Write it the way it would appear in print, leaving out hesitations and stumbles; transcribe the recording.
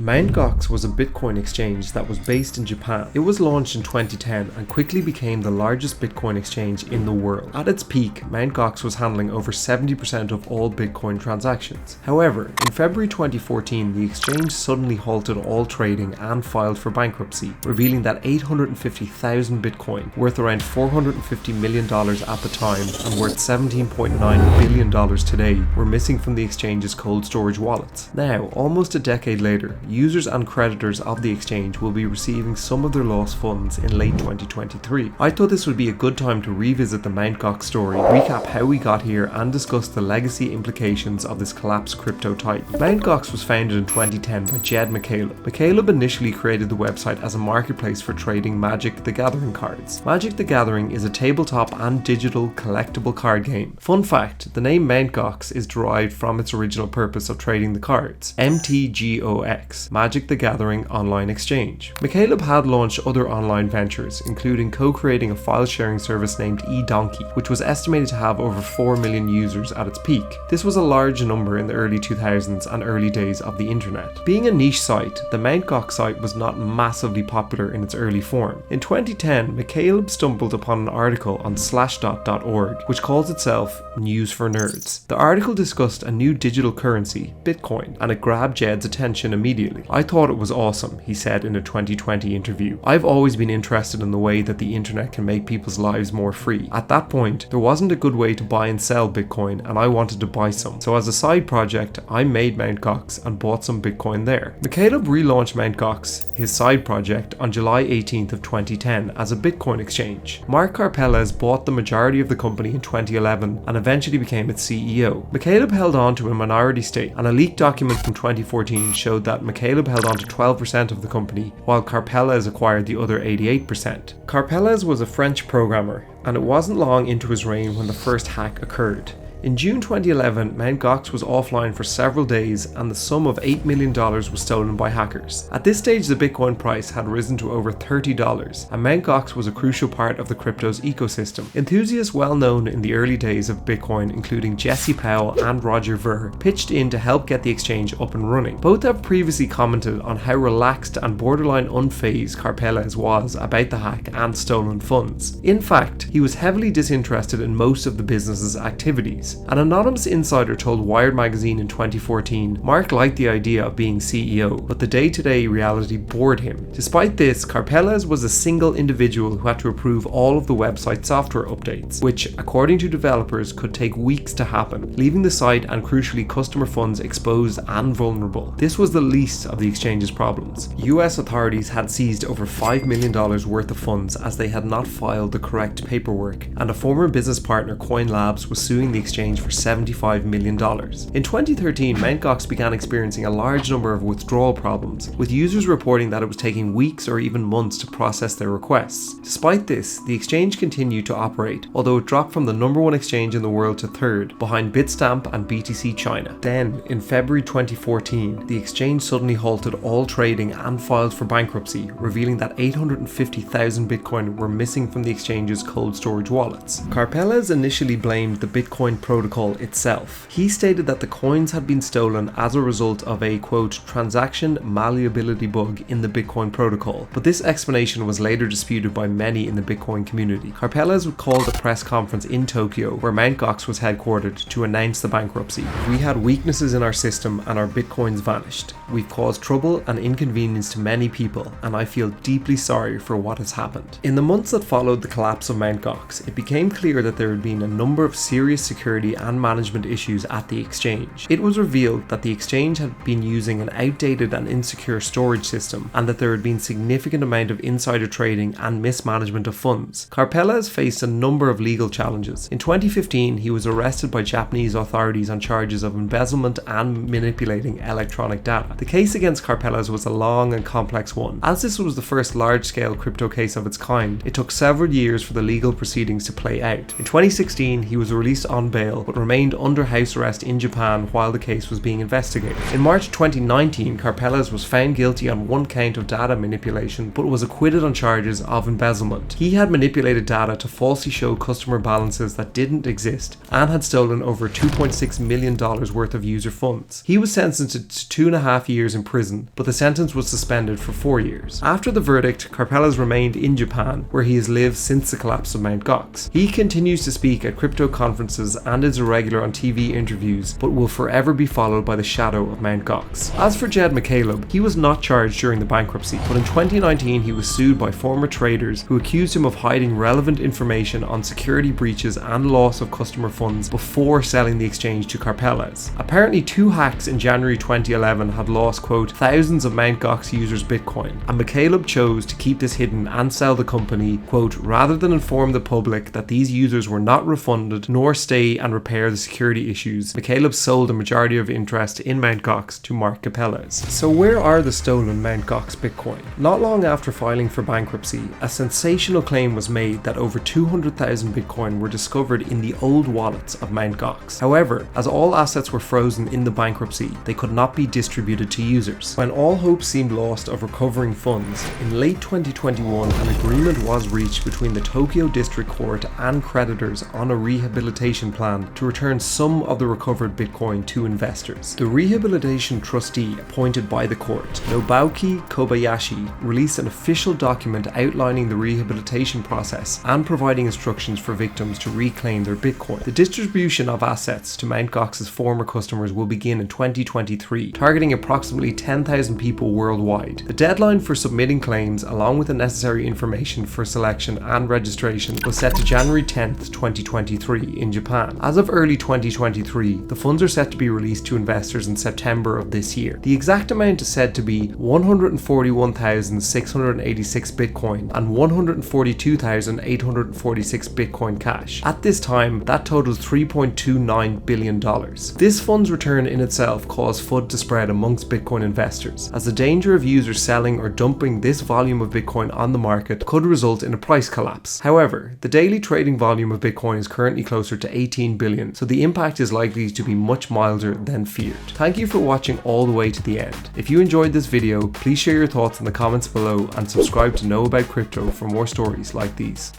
Mt Gox was a Bitcoin exchange that was based in Japan. It was launched in 2010 and quickly became the largest Bitcoin exchange in the world. At its peak, Mt Gox was handling over 70% of all Bitcoin transactions. However, in February 2014, the exchange suddenly halted all trading and filed for bankruptcy, revealing that 850,000 Bitcoin, worth around $450 million at the time and worth $17.9 billion today, were missing from the exchange's cold storage wallets. Now, almost a decade later, users and creditors of the exchange will be receiving some of their lost funds in late 2023. I thought this would be a good time to revisit the Mt Gox story, recap how we got here, and discuss the legacy implications of this collapsed crypto titan. Mt Gox was founded in 2010 by Jed McCaleb. McCaleb initially created the website as a marketplace for trading Magic the Gathering cards. Magic the Gathering is a tabletop and digital collectible card game. Fun fact, the name Mt Gox is derived from its original purpose of trading the cards, MTGOX, Magic the Gathering Online Exchange. McCaleb had launched other online ventures, including co-creating a file-sharing service named eDonkey, which was estimated to have over 4 million users at its peak. This was a large number in the early 2000s and early days of the internet. Being a niche site, the Mt Gox site was not massively popular in its early form. In 2010, McCaleb stumbled upon an article on slashdot.org, which calls itself News for Nerds. The article discussed a new digital currency, Bitcoin, and it grabbed Jed's attention immediately. "I thought it was awesome," he said in a 2020 interview. "I've always been interested in the way that the internet can make people's lives more free. At that point, there wasn't a good way to buy and sell Bitcoin, and I wanted to buy some. So as a side project, I made Mt Gox and bought some Bitcoin there." McCaleb relaunched Mt Gox, his side project, on July 18th of 2010 as a Bitcoin exchange. Mark Karpelés bought the majority of the company in 2011 and eventually became its CEO. McCaleb held on to a minority stake, and a leaked document from 2014 showed that McCaleb held on to 12% of the company, while Karpelés acquired the other 88%. Karpelés was a French programmer, and it wasn't long into his reign when the first hack occurred. In June 2011, Mt Gox was offline for several days and the sum of $8 million was stolen by hackers. At this stage, the Bitcoin price had risen to over $30, and Mt Gox was a crucial part of the crypto's ecosystem. Enthusiasts well known in the early days of Bitcoin, including Jesse Powell and Roger Ver, pitched in to help get the exchange up and running. Both have previously commented on how relaxed and borderline unfazed Karpelés was about the hack and stolen funds. In fact, he was heavily disinterested in most of the business's activities. An anonymous insider told Wired magazine in 2014, Mark liked the idea of being CEO, but the day-to-day reality bored him. Despite this, Karpelés was a single individual who had to approve all of the website software updates, which, according to developers, could take weeks to happen, leaving the site and crucially customer funds exposed and vulnerable. This was the least of the exchange's problems. US authorities had seized over $5 million worth of funds as they had not filed the correct paperwork, and a former business partner, Coin Labs, was suing the exchange for $75 million. In 2013, Mt Gox began experiencing a large number of withdrawal problems, with users reporting that it was taking weeks or even months to process their requests. Despite this, the exchange continued to operate, although it dropped from the #1 exchange in the world to third, behind Bitstamp and BTC China. Then, in February 2014, the exchange suddenly halted all trading and filed for bankruptcy, revealing that 850,000 Bitcoin were missing from the exchange's cold storage wallets. Karpelés initially blamed the Bitcoin protocol itself. He stated that the coins had been stolen as a result of a, quote, transaction malleability bug in the Bitcoin protocol, but this explanation was later disputed by many in the Bitcoin community. Karpelés called a press conference in Tokyo, where Mt Gox was headquartered, to announce the bankruptcy. "We had weaknesses in our system and our Bitcoins vanished. We've caused trouble and inconvenience to many people, and I feel deeply sorry for what has happened." In the months that followed the collapse of Mt Gox, it became clear that there had been a number of serious security and management issues at the exchange. It was revealed that the exchange had been using an outdated and insecure storage system, and that there had been significant amount of insider trading and mismanagement of funds. Karpelés faced a number of legal challenges. In 2015, he was arrested by Japanese authorities on charges of embezzlement and manipulating electronic data. The case against Karpelés was a long and complex one. As this was the first large-scale crypto case of its kind, it took several years for the legal proceedings to play out. In 2016, he was released on bail jail but remained under house arrest in Japan while the case was being investigated. In March 2019, Karpelés was found guilty on one count of data manipulation but was acquitted on charges of embezzlement. He had manipulated data to falsely show customer balances that didn't exist and had stolen over $2.6 million worth of user funds. He was sentenced to 2.5 years in prison, but the sentence was suspended for 4 years. After the verdict, Karpelés remained in Japan, where he has lived since the collapse of Mt. Gox. He continues to speak at crypto conferences and is a regular on TV interviews, but will forever be followed by the shadow of Mt. Gox. As for Jed McCaleb, he was not charged during the bankruptcy, but in 2019 he was sued by former traders who accused him of hiding relevant information on security breaches and loss of customer funds before selling the exchange to Karpelés. Apparently 2 hacks in January 2011 had lost, quote, thousands of Mt. Gox users Bitcoin, and McCaleb chose to keep this hidden and sell the company, quote, rather than inform the public that these users were not refunded nor stay and repair the security issues. McCaleb sold a majority of interest in Mt. Gox to Mark Karpelés. So where are the stolen Mt. Gox Bitcoin? Not long after filing for bankruptcy, a sensational claim was made that over 200,000 Bitcoin were discovered in the old wallets of Mt. Gox. However, as all assets were frozen in the bankruptcy, they could not be distributed to users. When all hope seemed lost of recovering funds, in late 2021 an agreement was reached between the Tokyo District Court and creditors on a rehabilitation plan to return some of the recovered Bitcoin to investors. The rehabilitation trustee appointed by the court, Nobuaki Kobayashi, released an official document outlining the rehabilitation process and providing instructions for victims to reclaim their Bitcoin. The distribution of assets to Mt. Gox's former customers will begin in 2023, targeting approximately 10,000 people worldwide. The deadline for submitting claims, along with the necessary information for selection and registration, was set to January 10th, 2023 in Japan. As of early 2023, the funds are set to be released to investors in September of this year. The exact amount is said to be 141,686 Bitcoin and 142,846 Bitcoin cash. At this time, that totals $3.29 billion. This fund's return in itself caused FUD to spread amongst Bitcoin investors, as the danger of users selling or dumping this volume of Bitcoin on the market could result in a price collapse. However, the daily trading volume of Bitcoin is currently closer to 18 billion, so the impact is likely to be much milder than feared. Thank you for watching all the way to the end. If you enjoyed this video, please share your thoughts in the comments below and subscribe to Know About Crypto for more stories like these.